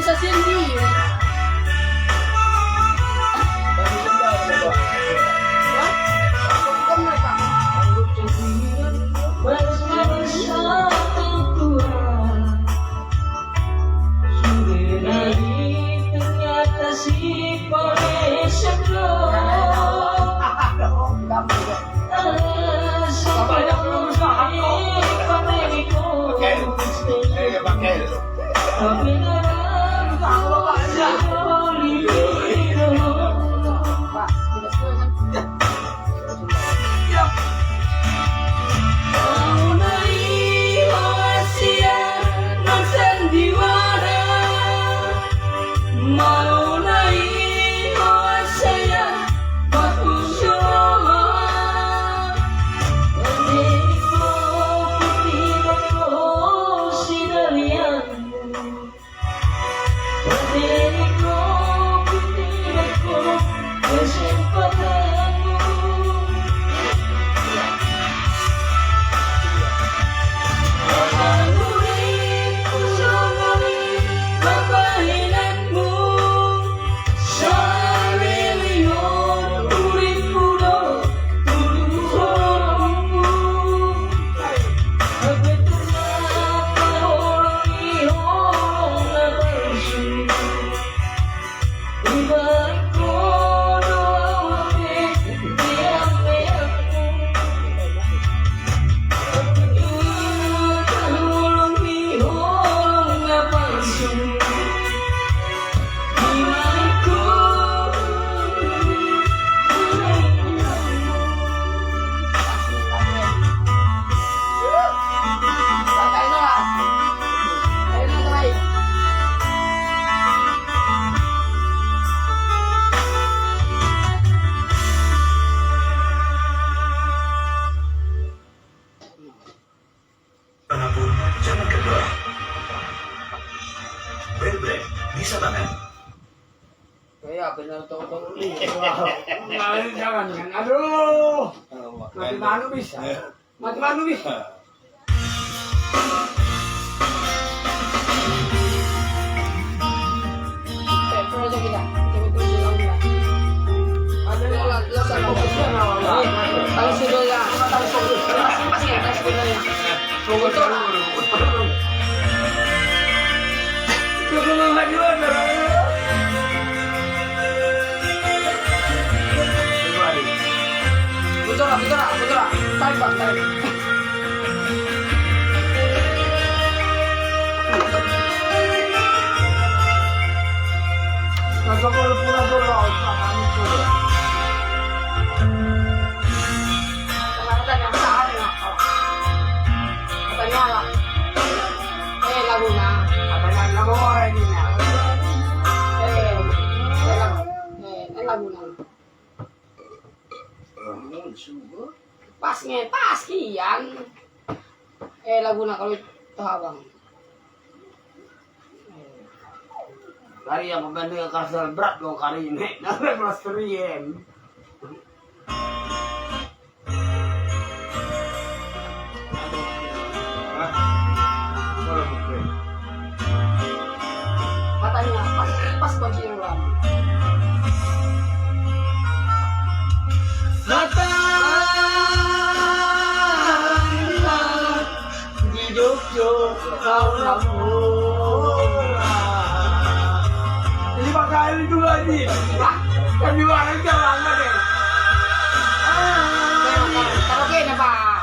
bisa sendiri. Jangan. Aduh. Mati manu bisa. Putra, tarik bang, tarik. Nasa ko pula dulu, sama itu. Katanya saan na. Katanya lah. Laguna. Katanya Laguna ini na. Laguna. Pas kian. Laguna kalau itu abang. Kari yang pembanding kasar berat dong kari ini. Nara plasteriem. Katanya pas kunci ulang. Kau ini pakai itu lagi. Kami barang jalan deh. Karaoke nih Pak.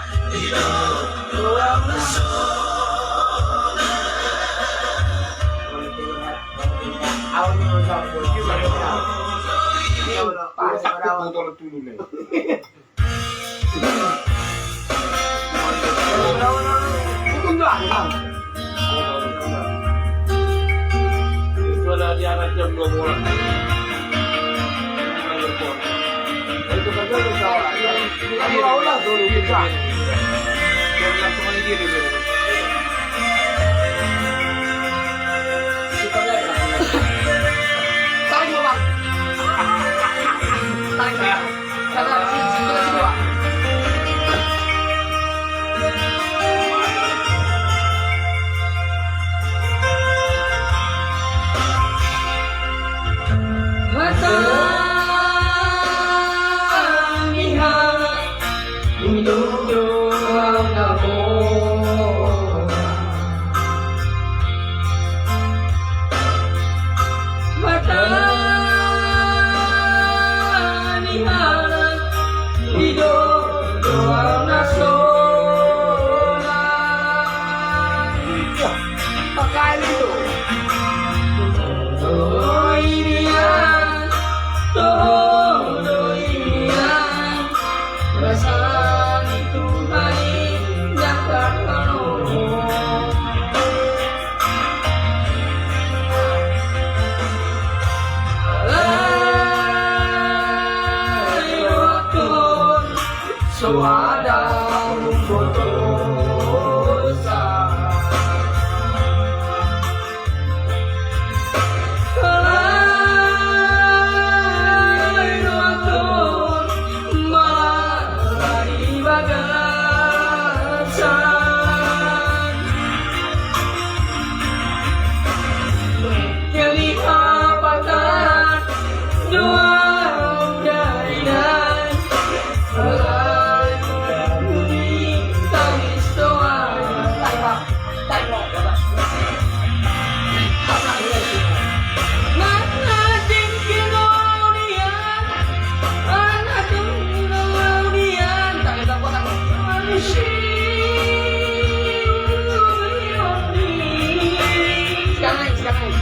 Itu ada di anak jam 2 bulan. Itu kan bisa. Kita ulang dulu bisa. Biar langsung aja gini. Tarik bang. Tarik. Suadang berdosa. Lain waktu malah dibagasan. Yang diapakkan doa dari dan Alay berbunyi tangis doa. Mana tinggi kemudian, mana tinggi kemudian. Manusia sekarang.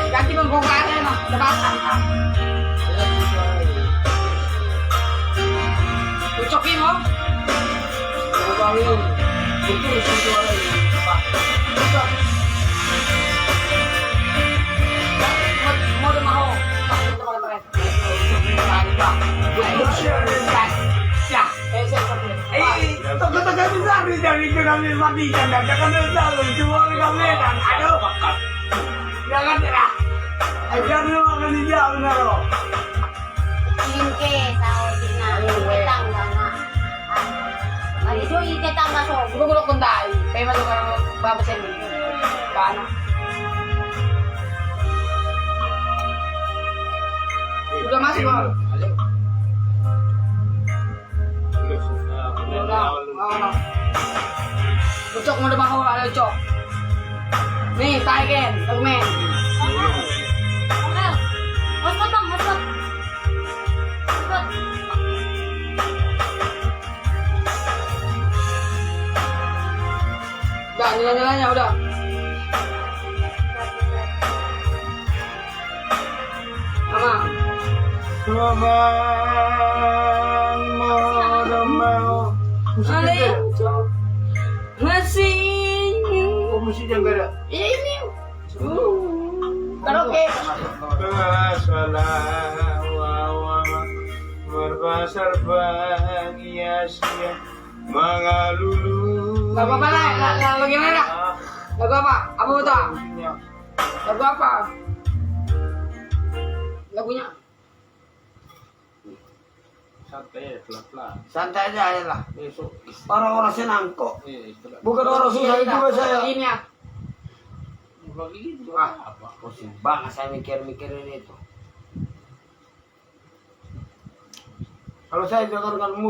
Ganti pembongkarannya mah, tebakan. Ucokin mo? Bangun. Itu suara ini. Pak. Mau udah mau. Tengah-tengah besar dari kami mati dan jangan besar cuma kami dan aduh jangan terah ajar lu makan dia benar lo Ingke tahu dina ketang gana. Mari jo iketang masuk. guru kuntai kay masuk orang bapak sen kana udah masuk bang Ucok mau demah ada ucok. Nih, taiken, dokumen. Hotspot bang, hotspot. Udah, nilai-nilainya udah. Sama. Abang mau Ada masih musik yang beda. ini. Karaoke. Salah berbasar bahagia mengalulu. Lagu apa lah? Lagu gimana? Lagu apa? Apa betul? Lagu apa? Lagunya? Santai aja lah. Besok orang-orang senang kok. Bukan orang susah juga saya. Ini ya. Pusing banget saya mikir-mikirin itu. Kalau saya dengarkan musik